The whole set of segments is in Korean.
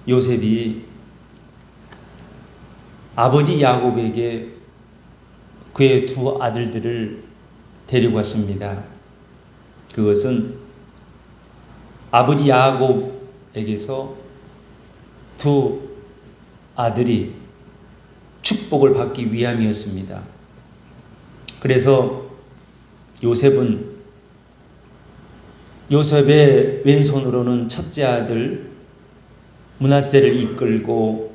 요셉이 아버지 야곱에게 그의 두 아들들을 데리고 왔습니다. 그것은 아버지 야곱에게서 두 아들이 축복을 받기 위함이었습니다. 그래서 요셉의 왼손으로는 첫째 아들 므낫세를 이끌고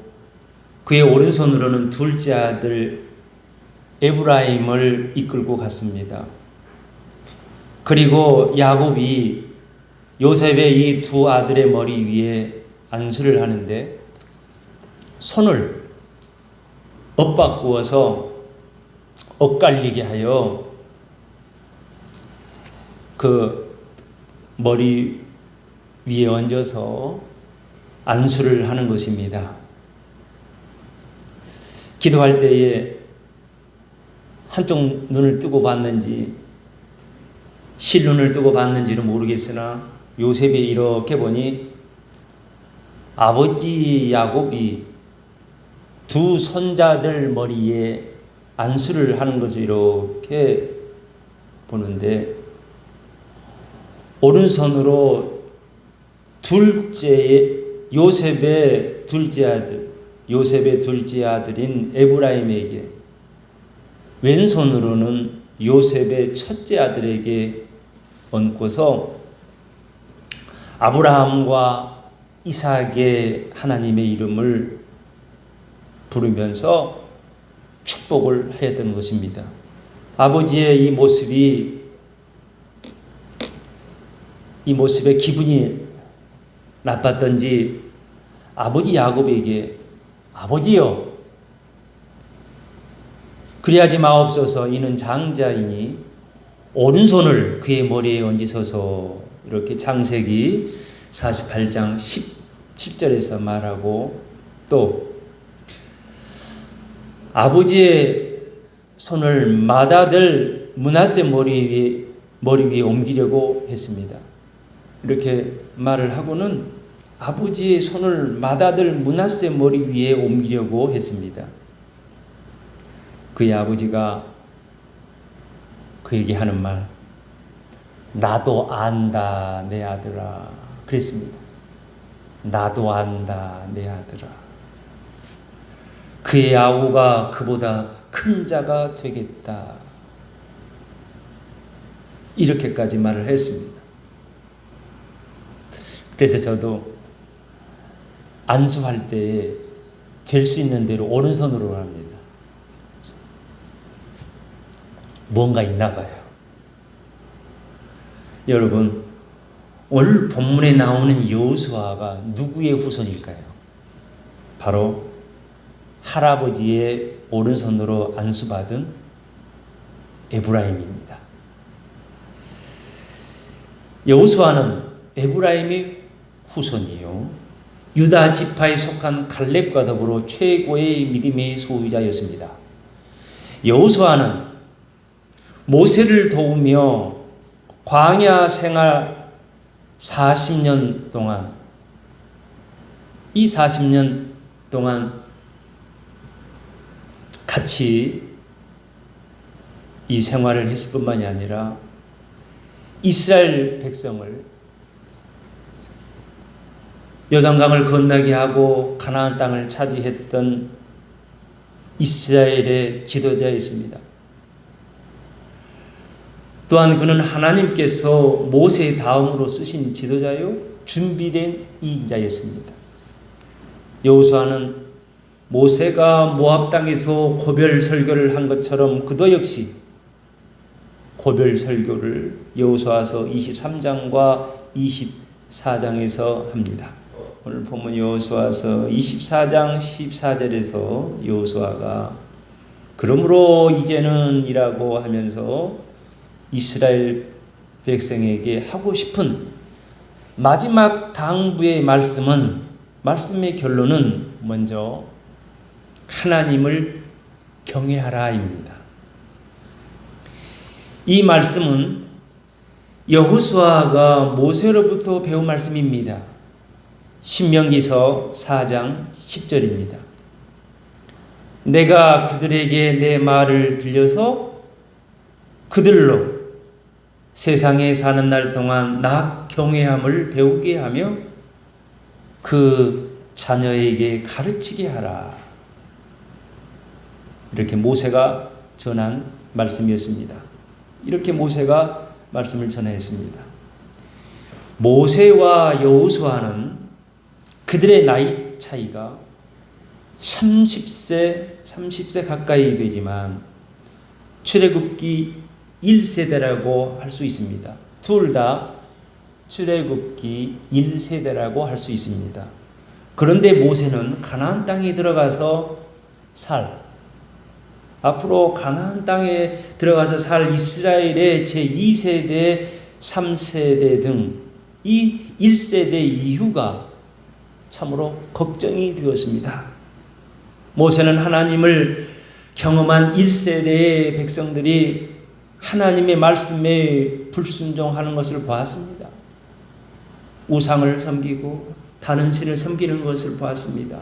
그의 오른손으로는 둘째 아들 에브라임을 이끌고 갔습니다. 그리고 야곱이 요셉의 이 두 아들의 머리 위에 안수를 하는데 손을 엇바꾸어서 엇갈리게 하여 그 머리 위에 얹어서 안수를 하는 것입니다. 기도할 때에 한쪽 눈을 뜨고 봤는지 실눈을 뜨고 봤는지는 모르겠으나 요셉이 이렇게 보니 아버지 야곱이 두 손자들 머리에 안수를 하는 것을 이렇게 보는데 오른손으로 요셉의 둘째 아들인 에브라임에게, 왼손으로는 요셉의 첫째 아들에게 얹고서 아브라함과 이삭의 하나님의 이름을 부르면서 축복을 했던 것입니다. 아버지의 이 모습에 기분이 나빴던지 아버지 야곱에게 아버지여 그리하지 마옵소서 이는 장자이니 오른손을 그의 머리에 얹으소서 이렇게 창세기 48장 17절에서 말하고 또 아버지의 손을 맏아들 므낫세 머리 위에 옮기려고 했습니다. 이렇게 말을 하고는 아버지의 손을 맏아들 므낫세 머리 위에 옮기려고 했습니다. 그의 아버지가 그에게 하는 말, 나도 안다 내 아들아 그랬습니다. 나도 안다 내 아들아. 그의 아우가 그보다 큰 자가 되겠다. 이렇게까지 말을 했습니다. 그래서 저도 안수할 때에 될 수 있는 대로 오른손으로 합니다. 뭔가 있나 봐요. 여러분, 오늘 본문에 나오는 여호수아가 누구의 후손일까요? 바로 할아버지의 오른손으로 안수받은 에브라임입니다. 여호수아는 에브라임의 후손이요, 유다 지파에 속한 갈렙과 더불어 최고의 믿음의 소유자였습니다. 여호수아는 모세를 도우며 광야 생활 40년 동안, 이 40년 동안 같이 이 생활을 했을 뿐만이 아니라 이스라엘 백성을 요단강을 건너게 하고 가나안 땅을 차지했던 이스라엘의 지도자였습니다. 또한 그는 하나님께서 모세 다음으로 쓰신 지도자요 준비된 이인자였습니다. 여호수아는 모세가 모압 땅에서 고별 설교를 한 것처럼 그도 역시 고별 설교를 여호수아서 23장과 24장에서 합니다. 오늘 본문 여호수아서 24장 14절에서 여호수아가 그러므로 이제는 이라고 하면서 이스라엘 백성에게 하고 싶은 마지막 당부의 말씀의 결론은 먼저 하나님을 경외하라입니다. 이 말씀은 여호수아가 모세로부터 배운 말씀입니다. 신명기서 4장 10절입니다. 내가 그들에게 내 말을 들려서 그들로 세상에 사는 날 동안 나 경외함을 배우게 하며 그 자녀에게 가르치게 하라. 이렇게 모세가 전한 말씀이었습니다. 이렇게 모세가 말씀을 전했습니다. 모세와 여호수아는 그들의 나이 차이가 30세 가까이 되지만 출애굽기 1세대라고 할 수 있습니다. 둘 다 출애굽기 1세대라고 할 수 있습니다. 그런데 모세는 가나안 땅에 들어가서 앞으로 가나안 땅에 들어가서 살 이스라엘의 제2세대, 3세대 등 이 1세대 이후가 참으로 걱정이 되었습니다. 모세는 하나님을 경험한 1세대의 백성들이 하나님의 말씀에 불순종하는 것을 보았습니다. 우상을 섬기고 다른 신을 섬기는 것을 보았습니다.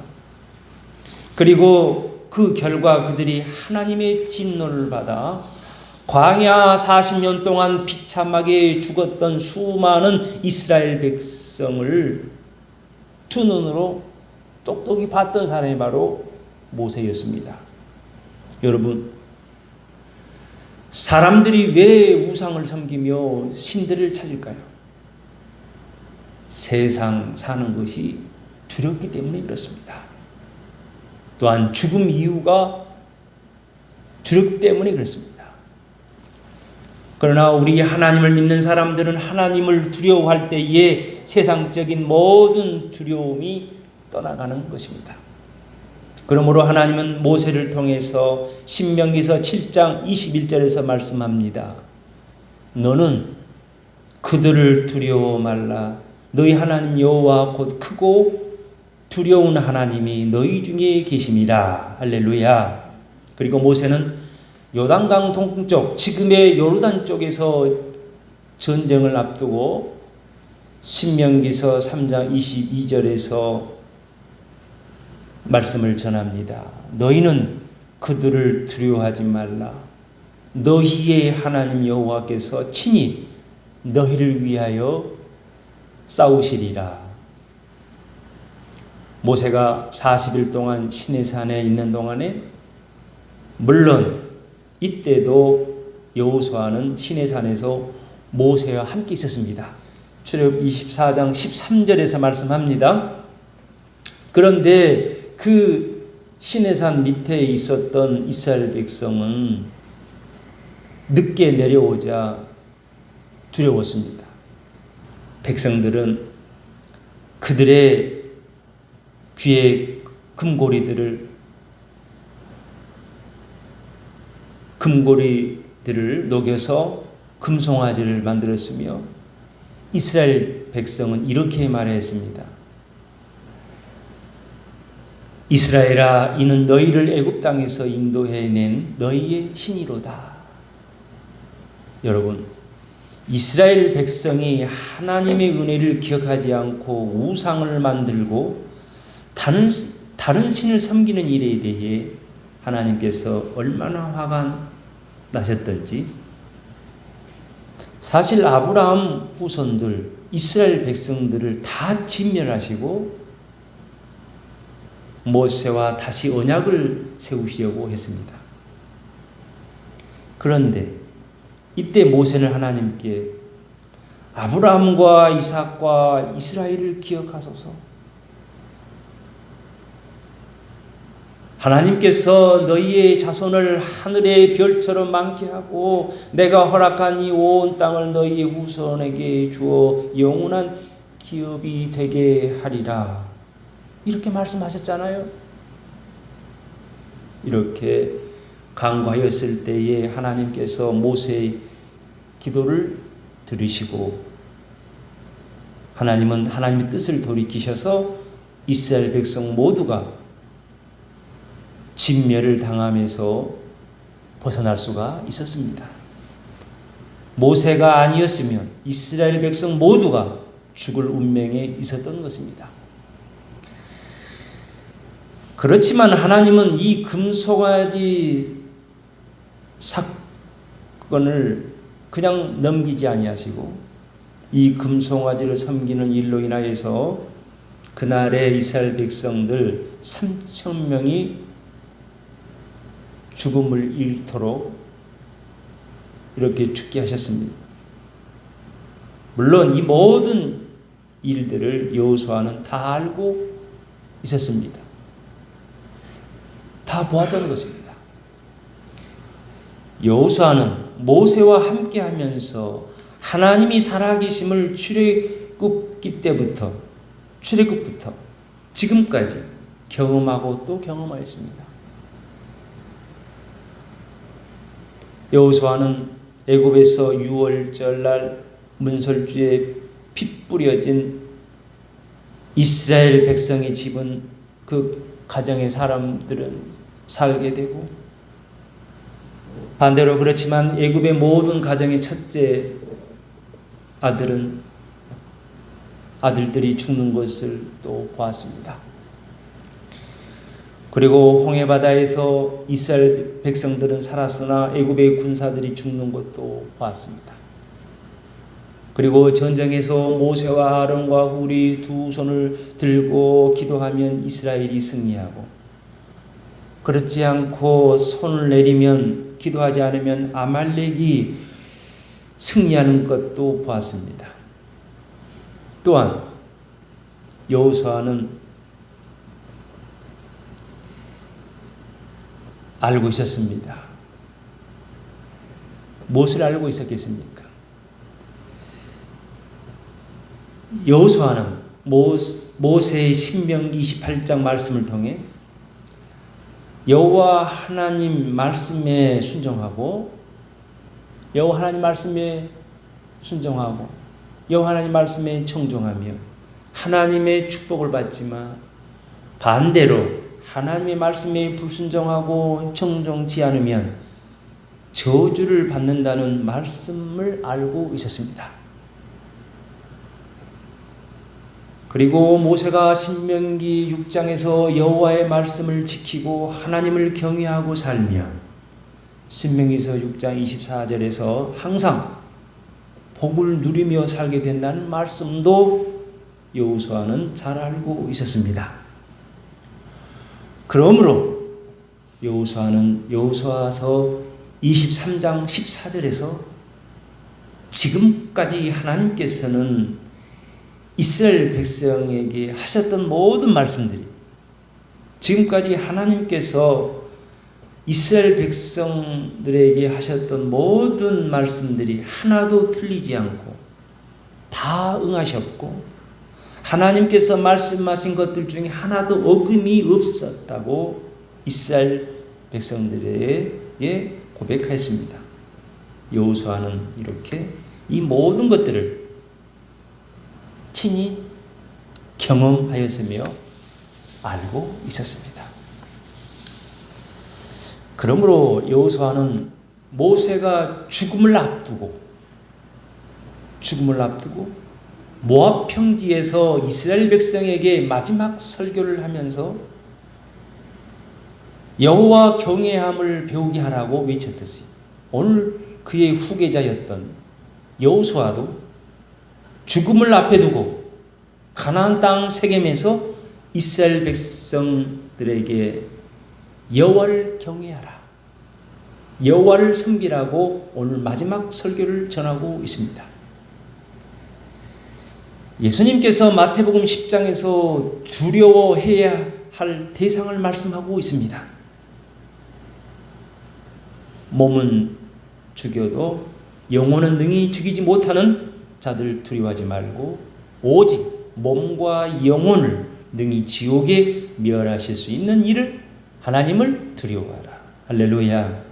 그리고 그 결과 그들이 하나님의 진노를 받아 광야 40년 동안 비참하게 죽었던 수많은 이스라엘 백성을 두 눈으로 똑똑히 봤던 사람이 바로 모세였습니다. 여러분, 사람들이 왜 우상을 섬기며 신들을 찾을까요? 세상 사는 것이 두렵기 때문에 그렇습니다. 또한 죽음 이유가 두렵기 때문에 그렇습니다. 그러나 우리 하나님을 믿는 사람들은 하나님을 두려워할 때에 세상적인 모든 두려움이 떠나가는 것입니다. 그러므로 하나님은 모세를 통해서 신명기서 7장 21절에서 말씀합니다. 너는 그들을 두려워 말라. 너희 하나님 여호와 곧 크고 두려운 하나님이 너희 중에 계심이라. 할렐루야. 그리고 모세는 요단강 동쪽, 지금의 요르단 쪽에서 전쟁을 앞두고 신명기서 3장 22절에서 말씀을 전합니다. 너희는 그들을 두려워하지 말라. 너희의 하나님 여호와께서 친히 너희를 위하여 싸우시리라. 모세가 40일 동안 시내산에 있는 동안에 물론 이때도 여호수아는 시내산에서 모세와 함께 있었습니다. 출애굽 24장 13절에서 말씀합니다. 그런데 그 시내산 밑에 있었던 이스라엘 백성은 늦게 내려오자 두려웠습니다. 백성들은 그들의 귀에 금고리들을 녹여서 금송아지를 만들었으며 이스라엘 백성은 이렇게 말했습니다. 이스라엘아, 이는 너희를 애굽 땅에서 인도해낸 너희의 신이로다. 여러분, 이스라엘 백성이 하나님의 은혜를 기억하지 않고 우상을 만들고 다른 신을 섬기는 일에 대해 하나님께서 얼마나 화가 나셨던지, 사실 아브라함 후손들 이스라엘 백성들을 다 진멸하시고 모세와 다시 언약을 세우시려고 했습니다. 그런데 이때 모세는 하나님께 아브라함과 이삭과 이스라엘을 기억하소서. 하나님께서 너희의 자손을 하늘의 별처럼 많게 하고 내가 허락한 이 온 땅을 너희의 후손에게 주어 영원한 기업이 되게 하리라. 이렇게 말씀하셨잖아요. 이렇게 간과하였을 때에 하나님께서 모세의 기도를 들으시고 하나님은 하나님의 뜻을 돌이키셔서 이스라엘 백성 모두가 진멸을 당하면서 벗어날 수가 있었습니다. 모세가 아니었으면 이스라엘 백성 모두가 죽을 운명에 있었던 것입니다. 그렇지만 하나님은 이 금송아지 사건을 그냥 넘기지 아니하시고 이 금송아지를 섬기는 일로 인하여서 그날의 이스라엘 백성들 3,000명이 죽음을 잃도록 이렇게 죽게 하셨습니다. 물론 이 모든 일들을 여호수아는 다 알고 있었습니다. 다 보았다는 것입니다. 여호수아는 모세와 함께하면서 하나님이 살아계심을 출애굽부터 지금까지 경험하고 또 경험하였습니다. 여호수아는 애굽에서 유월절날 문설주에 피 뿌려진 이스라엘 백성의 집은 그 가정의 사람들은 살게 되고, 반대로 그렇지만 애굽의 모든 가정의 첫째 아들들이 죽는 것을 또 보았습니다. 그리고 홍해바다에서 이스라엘 백성들은 살았으나 애굽의 군사들이 죽는 것도 보았습니다. 그리고 전쟁에서 모세와 아론과 훌이 두 손을 들고 기도하면 이스라엘이 승리하고, 그렇지 않고 손을 내리면 기도하지 않으면 아말렉이 승리하는 것도 보았습니다. 또한 여호수아는 알고 있었습니다. 무엇을 알고 있었겠습니까? 여호수아는 모세의 신명기 28장 말씀을 통해 여호와 하나님 말씀에 순종하고 여호와 하나님 말씀에 청종하며 하나님의 축복을 받지만 반대로 하나님의 말씀에 불순종하고 청종치 않으면 저주를 받는다는 말씀을 알고 있었습니다. 그리고 모세가 신명기 6장에서 여호와의 말씀을 지키고 하나님을 경외하고 살며 신명기서 6장 24절에서 항상 복을 누리며 살게 된다는 말씀도 여호수아는 잘 알고 있었습니다. 그러므로 여호수아는 여호수아서 23장 14절에서 지금까지 하나님께서는 이스라엘 백성에게 하셨던 모든 말씀들이, 지금까지 하나님께서 이스라엘 백성들에게 하셨던 모든 말씀들이 하나도 틀리지 않고 다 응하셨고 하나님께서 말씀하신 것들 중에 하나도 어김이 없었다고 이스라엘 백성들에게 고백하였습니다. 여호수아는 이렇게 이 모든 것들을 친히 경험하였으며 알고 있었습니다. 그러므로 여호수아는 모세가 죽음을 앞두고 모압 평지에서 이스라엘 백성에게 마지막 설교를 하면서 여호와 경외함을 배우게 하라고 외쳤듯이 오늘 그의 후계자였던 여호수아도 죽음을 앞에 두고 가나안 땅 세겜에서 이스라엘 백성들에게 여호와를 경외하라, 여호와를 섬기라고 오늘 마지막 설교를 전하고 있습니다. 예수님께서 마태복음 10장에서 두려워해야 할 대상을 말씀하고 있습니다. 몸은 죽여도 영혼은 능히 죽이지 못하는 자들 두려워하지 말고 오직 몸과 영혼을 능히 지옥에 멸하실 수 있는 이를 하나님을 두려워하라. 할렐루야.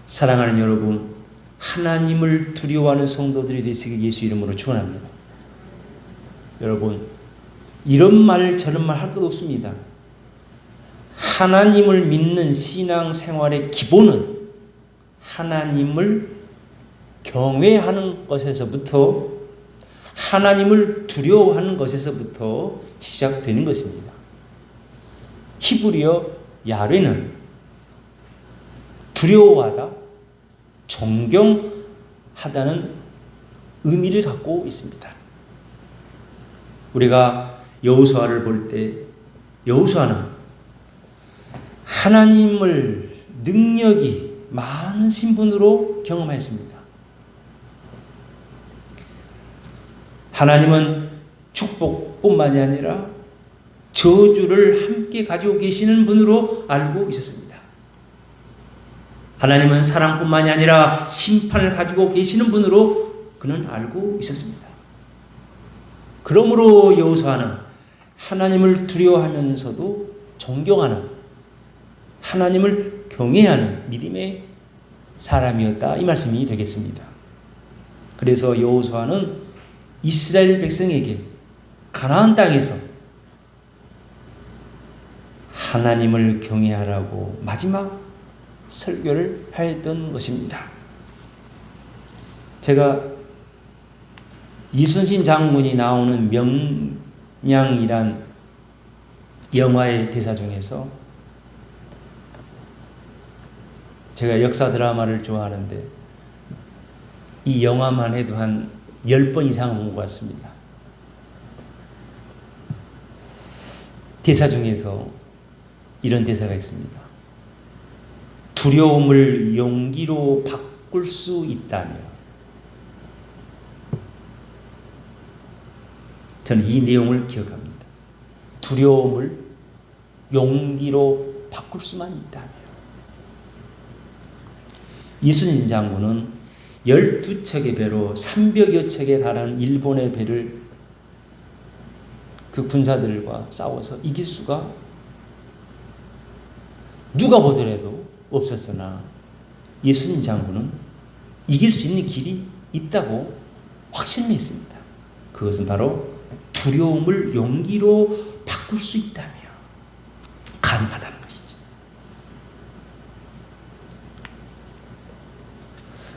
사랑하는 여러분, 하나님을 두려워하는 성도들이 되시길 예수 이름으로 축원합니다. 여러분, 이런 말 저런 말 할 것 없습니다. 하나님을 믿는 신앙 생활의 기본은 하나님을 경외하는 것에서부터, 하나님을 두려워하는 것에서부터 시작되는 것입니다. 히브리어 야훼는 두려워하다, 존경하다는 의미를 갖고 있습니다. 우리가 여호수아를 볼 때 여호수아는 하나님을 능력이 많으신 분으로 경험했습니다. 하나님은 축복뿐만이 아니라 저주를 함께 가지고 계시는 분으로 알고 있었습니다. 하나님은 사랑뿐만이 아니라 심판을 가지고 계시는 분으로 그는 알고 있었습니다. 그러므로 여호수아는 하나님을 두려워하면서도 존경하는, 하나님을 경외하는 믿음의 사람이었다, 이 말씀이 되겠습니다. 그래서 여호수아는 이스라엘 백성에게 가나안 땅에서 하나님을 경외하라고 마지막 설교를 하였던 것입니다. 제가 이순신 장군이 나오는 명량이란 영화의 대사 중에서, 제가 역사 드라마를 좋아하는데 이 영화만 해도 한 10번 이상 본 것 같습니다. 대사 중에서 이런 대사가 있습니다. 두려움을 용기로 바꿀 수 있다면, 저는 이 내용을 기억합니다. 두려움을 용기로 바꿀 수만 있다면. 이순신 장군은 12척의 배로 300여 척에 달하는 일본의 배를 그 군사들과 싸워서 이길 수가 누가 보더라도 없었으나 이순신 장군은 이길 수 있는 길이 있다고 확신했습니다. 그것은 바로 두려움을 용기로 바꿀 수 있다면 가능하다는 것이죠.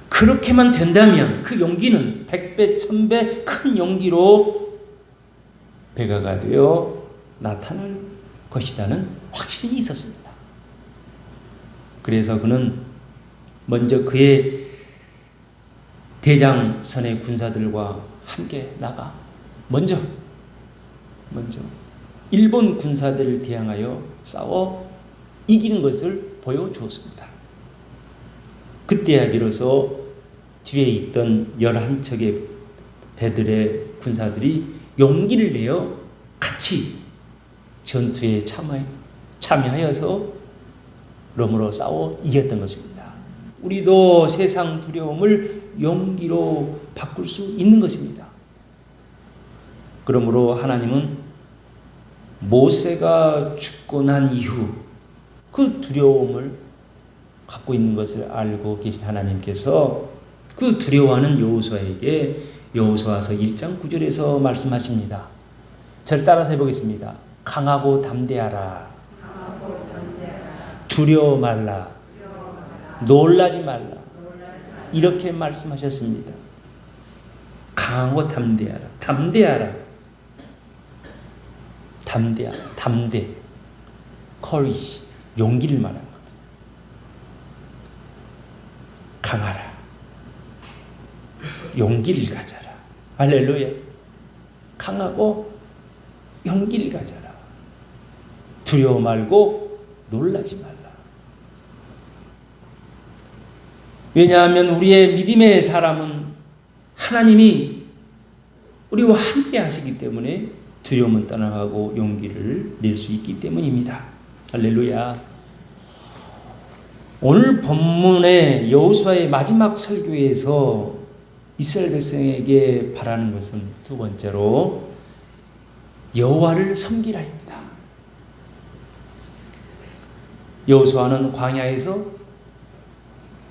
그렇게만 된다면 그 용기는 100배, 1000배 큰 용기로 배가가 되어 나타날 것이라는 확신이 있었습니다. 그래서 그는 먼저 그의 대장선의 군사들과 함께 나가 먼저 일본 군사들을 대항하여 싸워 이기는 것을 보여주었습니다. 그때야 비로소 뒤에 있던 11척의 배들의 군사들이 용기를 내어 같이 전투에 참여하여서 그러므로 싸워 이겼던 것입니다. 우리도 세상 두려움을 용기로 바꿀 수 있는 것입니다. 그러므로 하나님은 모세가 죽고 난 이후 그 두려움을 갖고 있는 것을 알고 계신 하나님께서 그 두려워하는 여호수아에게 여호수아서 1장 9절에서 말씀하십니다. 저를 따라서 해보겠습니다. 강하고 담대하라. 두려워 말라. 놀라지 말라. 이렇게 말씀하셨습니다. 강하고 담대하라. 담대하라. 담대. courage. 용기를 말하는 것. 강하라. 용기를 가져라. 할렐루야. 강하고 용기를 가져라. 두려워 말고 놀라지 말라. 왜냐하면 우리의 믿음의 사람은 하나님이 우리와 함께 하시기 때문에 두려움은 떠나가고 용기를 낼 수 있기 때문입니다. 할렐루야. 오늘 본문의 여호수아의 마지막 설교에서 이스라엘 백성에게 바라는 것은 두 번째로 여호와를 섬기라입니다. 여호수아는 광야에서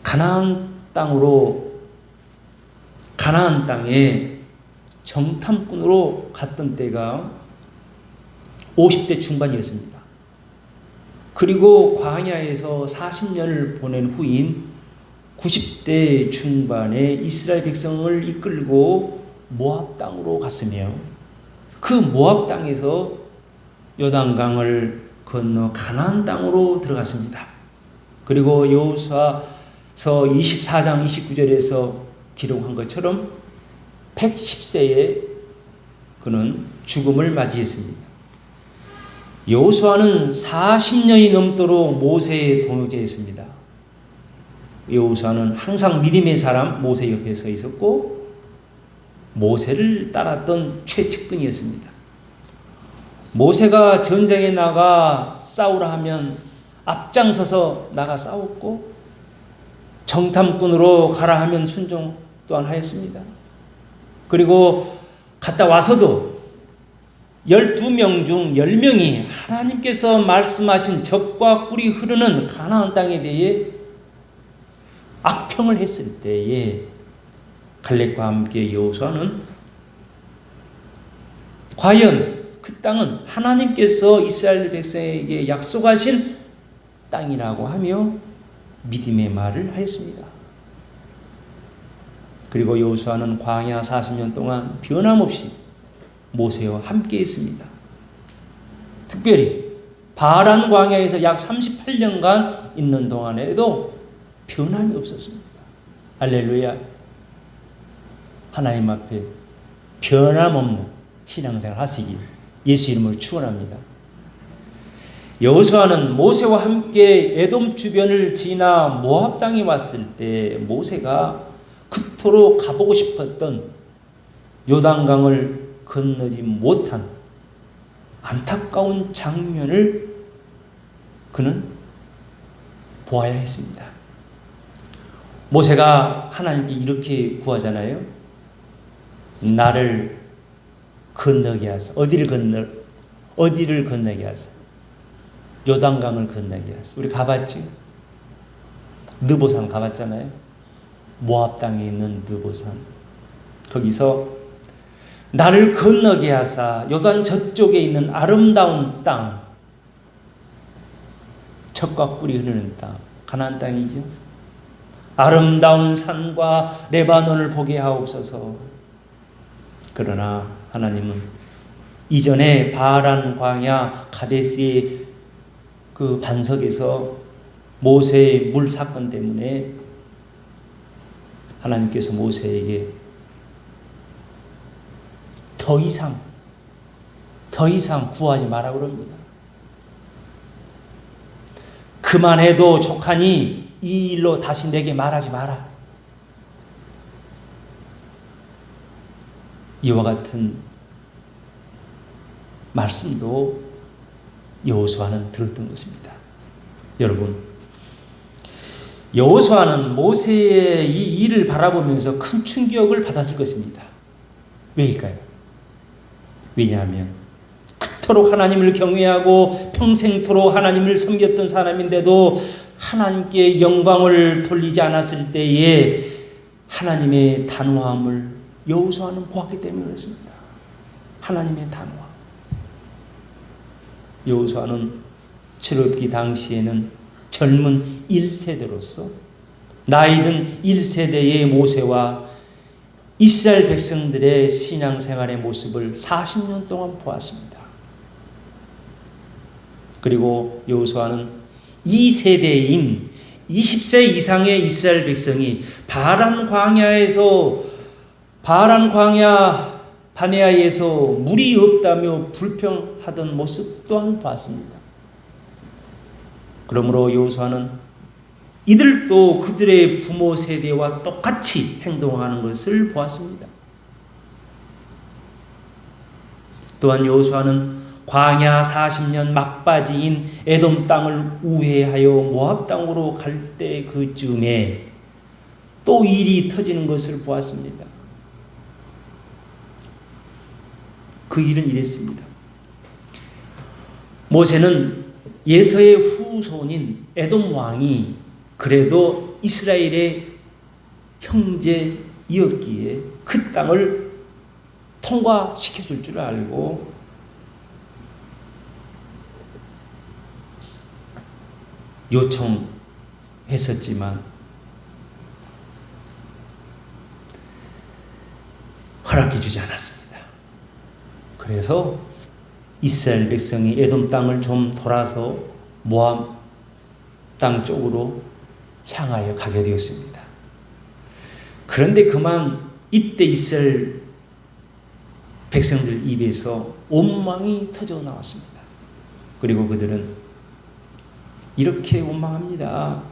가나안 땅에 정탐꾼으로 갔던 때가 50대 중반이었습니다. 그리고 광야에서 40년을 보낸 후인 90대 중반에 이스라엘 백성을 이끌고 모압 땅으로 갔으며 그 모압 땅에서 요단강을 건너 가나안 땅으로 들어갔습니다. 그리고 여호수아서 24장 29절에서 기록한 것처럼 110세에 그는 죽음을 맞이했습니다. 여호수아는 40년이 넘도록 모세의 동역자였습니다. 여호수아는 항상 믿음의 사람 모세 옆에 서 있었고 모세를 따랐던 최측근이었습니다. 모세가 전쟁에 나가 싸우라 하면 앞장서서 나가 싸웠고 정탐꾼으로 가라 하면 순종 또한 하였습니다. 그리고 갔다 와서도 12명 중 10명이 하나님께서 말씀하신 젖과 꿀이 흐르는 가나안 땅에 대해 악평을 했을 때에 갈렙과 함께 여호수아는 과연 그 땅은 하나님께서 이스라엘 백성에게 약속하신 땅이라고 하며 믿음의 말을 하였습니다. 그리고 여호수아는 광야 40년 동안 변함없이 모세와 함께 했습니다. 특별히 바란 광야에서 약 38년간 있는 동안에도 변함이 없었습니다. 할렐루야. 하나님 앞에 변함없는 신앙생활 하시길 예수 이름으로 축원합니다. 여호수아는 모세와 함께 에돔 주변을 지나 모압 땅에 왔을 때 모세가 그토록 가보고 싶었던 요단강을 건너지 못한 안타까운 장면을 그는 보아야 했습니다. 모세가 하나님께 이렇게 구하잖아요. 나를 건너게 하사. 어디를 건너게 하사. 요단강을 건너게 하사. 우리 가봤죠? 느보산 가봤잖아요. 모압 땅에 있는 느보산. 거기서 나를 건너게 하사 요단 저쪽에 있는 아름다운 땅, 젖과 꿀이 흐르는 땅, 가나안 땅이죠. 아름다운 산과 레바논을 보게 하옵소서. 그러나 하나님은 이전에 바란 광야 가데스의 그 반석에서 모세의 물 사건 때문에 하나님께서 모세에게 더 이상 구하지 마라 그럽니다. 그만해도 족하니 이 일로 다시 내게 말하지 마라. 이와 같은 말씀도 여호수아는 들었던 것입니다. 여러분, 여호수아는 모세의 이 일을 바라보면서 큰 충격을 받았을 것입니다. 왜일까요? 왜냐하면 그토록 하나님을 경외하고 평생토록 하나님을 섬겼던 사람인데도 하나님께 영광을 돌리지 않았을 때에 하나님의 단호함을 여호수아는 보았기 때문에 그렇습니다. 하나님의 단호함. 여호수아는 출애굽기 당시에는 젊은 1세대로서 나이든 1세대의 모세와 이스라엘 백성들의 신앙생활의 모습을 40년 동안 보았습니다. 그리고 여호수아는 2세대인 20세 이상의 이스라엘 백성이 바란 광야 바네아에서 물이 없다며 불평하던 모습 또한 봤습니다. 그러므로 여호수아는 이들도 그들의 부모 세대와 똑같이 행동하는 것을 보았습니다. 또한 여호수아는 광야 40년 막바지인 에돔 땅을 우회하여 모압 땅으로 갈 때 그쯤에 또 일이 터지는 것을 보았습니다. 그 일은 이랬습니다. 모세는 예서의 후손인 에돔 왕이 그래도 이스라엘의 형제이었기에 그 땅을 통과시켜줄 줄 알고 요청했었지만 허락해 주지 않았습니다. 그래서 이스라엘 백성이 에돔 땅을 좀 돌아서 모압 땅 쪽으로 향하여 가게 되었습니다. 그런데 그만 이때 이스라엘 백성들 입에서 원망이 터져 나왔습니다. 그리고 그들은 이렇게 원망합니다.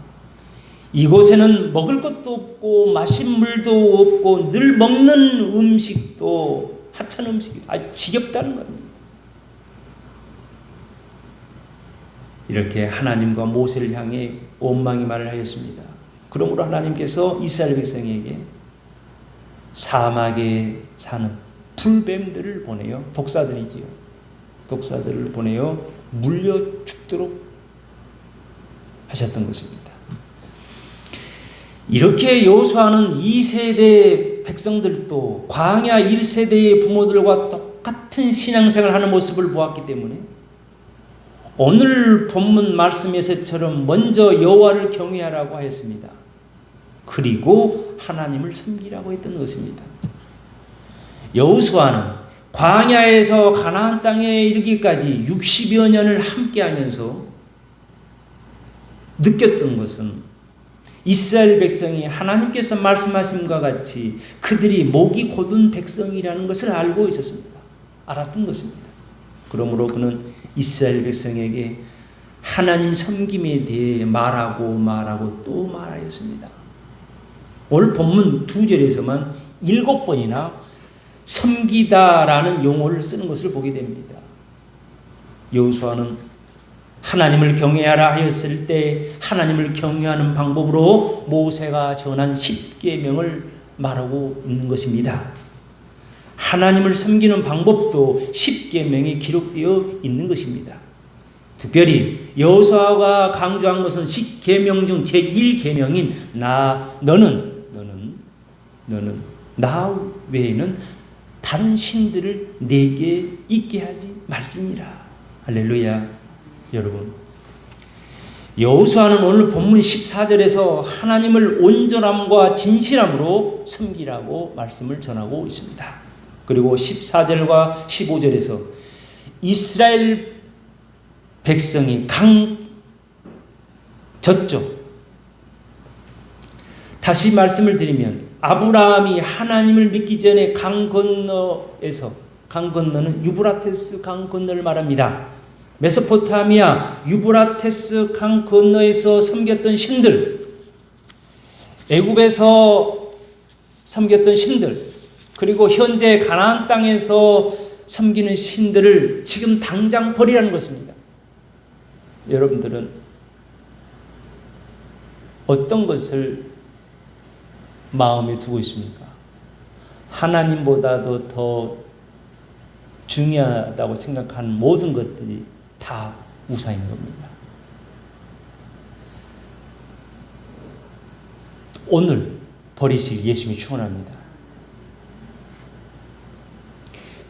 이곳에는 먹을 것도 없고 마실 물도 없고 늘 먹는 음식도 하찮은 음식이 지겹다는 겁니다. 이렇게 하나님과 모세를 향해 원망의 말을 하였습니다. 그러므로 하나님께서 이스라엘 백성에게 사막에 사는 불뱀들을 보내요. 독사들이지요. 독사들을 보내요. 물려 죽도록 하셨던 것입니다. 이렇게 여호수아는 2세대 백성들도 광야 1세대의 부모들과 똑같은 신앙생활을 하는 모습을 보았기 때문에 오늘 본문 말씀에서처럼 먼저 여호와를 경외하라고 하였습니다. 그리고 하나님을 섬기라고 했던 것입니다. 여호수아는 광야에서 가나안 땅에 이르기까지 60여 년을 함께하면서 느꼈던 것은 이스라엘 백성이 하나님께서 말씀하심과 같이 그들이 목이 곧은 백성이라는 것을 알고 있었습니다. 알았던 것입니다. 그러므로 그는 이스라엘 백성에게 하나님 섬김에 대해 말하고 또 말하였습니다. 오늘 본문 2절에서만 7번이나 섬기다라는 용어를 쓰는 것을 보게 됩니다. 여호수아는 하나님을 경외하라 하였을 때 하나님을 경외하는 방법으로 모세가 전한 10계명을 말하고 있는 것입니다. 하나님을 섬기는 방법도 10계명에 기록되어 있는 것입니다. 특별히 여호수아가 강조한 것은 10계명 중 제1계명인 너는 나 외에는 다른 신들을 내게 있게 하지 말지니라. 할렐루야. 여러분, 여호수아는 오늘 본문 14절에서 하나님을 온전함과 진실함으로 섬기라고 말씀을 전하고 있습니다. 그리고 14절과 15절에서 이스라엘 백성이 강졌죠. 다시 말씀을 드리면 아브라함이 하나님을 믿기 전에 강 건너는 유브라테스 강 건너를 말합니다. 메소포타미아 유브라테스 강 건너에서 섬겼던 신들, 애굽에서 섬겼던 신들, 그리고 현재 가나안 땅에서 섬기는 신들을 지금 당장 버리라는 것입니다. 여러분들은 어떤 것을 마음에 두고 있습니까? 하나님보다도 더 중요하다고 생각하는 모든 것들이 다 우상인 겁니다. 오늘 버리시길 예수님이 축원합니다.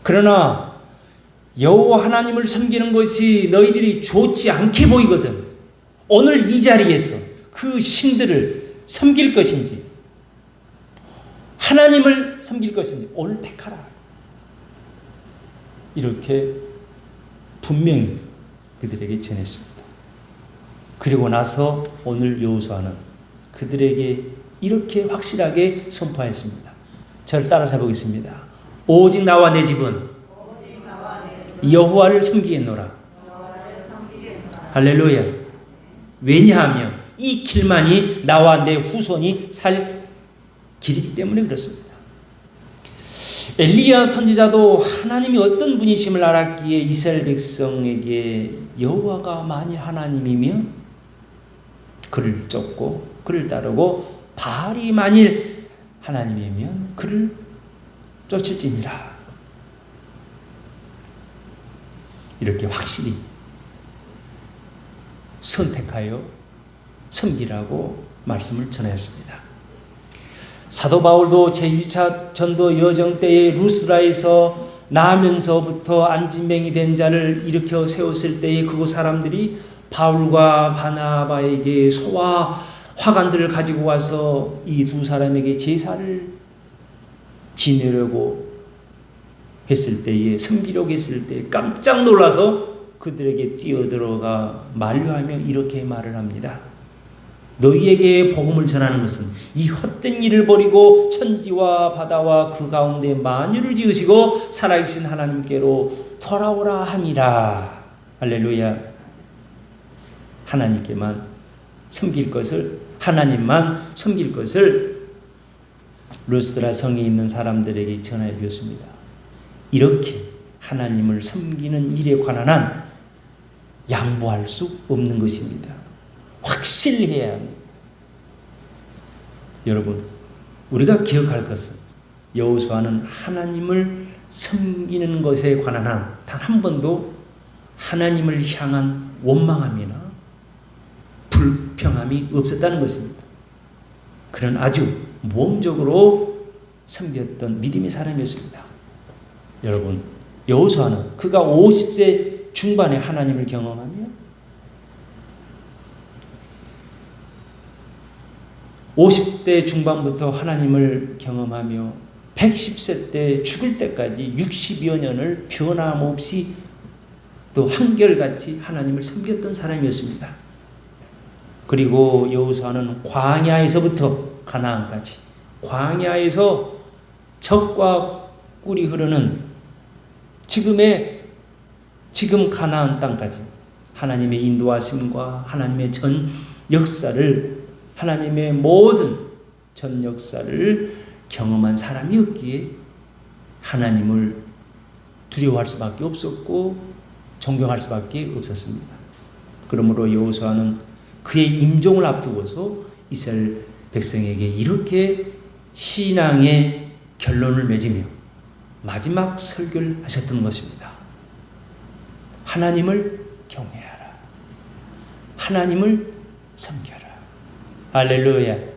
그러나 여호와 하나님을 섬기는 것이 너희들이 좋지 않게 보이거든. 오늘 이 자리에서 그 신들을 섬길 것인지 하나님을 섬길 것인지 오늘 택하라. 이렇게 분명히 그들에게 전했습니다. 그리고 나서 오늘 여호수아는 그들에게 이렇게 확실하게 선포했습니다. 저를 따라서 보겠습니다. 오직 나와 내 집은 여호와를 섬기겠노라. 할렐루야. 왜냐하면 이 길만이 나와 내 후손이 살 길이기 때문에 그렇습니다. 엘리야 선지자도 하나님이 어떤 분이심을 알았기에 이스라엘 백성에게 여호와가 만일 하나님이면 그를 쫓고 그를 따르고 바알이 만일 하나님이면 그를 쫓을지니라. 이렇게 확실히 선택하여 섬기라고 말씀을 전했습니다. 사도 바울도 제1차 전도 여정 때에 루스라에서 나면서부터 안진뱅이 된 자를 일으켜 세웠을 때에 그곳 사람들이 바울과 바나바에게 소와 화관들을 가지고 와서 이 두 사람에게 제사를 지내려고 했을 때에, 섬기려고 했을 때 깜짝 놀라서 그들에게 뛰어들어가 만류하며 이렇게 말을 합니다. 너희에게 복음을 전하는 것은 이 헛된 일을 버리고 천지와 바다와 그 가운데 만유를 지으시고 살아계신 하나님께로 돌아오라 함이라. 할렐루야. 하나님께만 섬길 것을, 하나님만 섬길 것을 루스드라 성에 있는 사람들에게 전하여 주었습니다. 이렇게 하나님을 섬기는 일에 관한 한 양보할 수 없는 것입니다. 확실히 해야 합니다. 여러분, 우리가 기억할 것은 여호수아는 하나님을 섬기는 것에 관한 한 단 한 번도 하나님을 향한 원망함이나 불평함이 없었다는 것입니다. 그는 아주 모험적으로 섬겼던 믿음의 사람이었습니다. 여러분, 여호수아는 그가 50세 중반에 하나님을 경험하며 50대 중반부터 하나님을 경험하며 110세 때 죽을 때까지 60여 년을 변함없이 또 한결같이 하나님을 섬겼던 사람이었습니다. 그리고 여호수아는 광야에서부터 가나안까지, 광야에서 젖과 꿀이 흐르는 지금 가나안 땅까지 하나님의 인도하심과 하나님의 전 역사를, 하나님의 모든 전 역사를 경험한 사람이었기에 하나님을 두려워할 수밖에 없었고 존경할 수밖에 없었습니다. 그러므로 여호수아는 그의 임종을 앞두고서 이스라엘 백성에게 이렇게 신앙의 결론을 맺으며 마지막 설교를 하셨던 것입니다. 하나님을 경외하라. 하나님을 섬겨라. 할렐루야.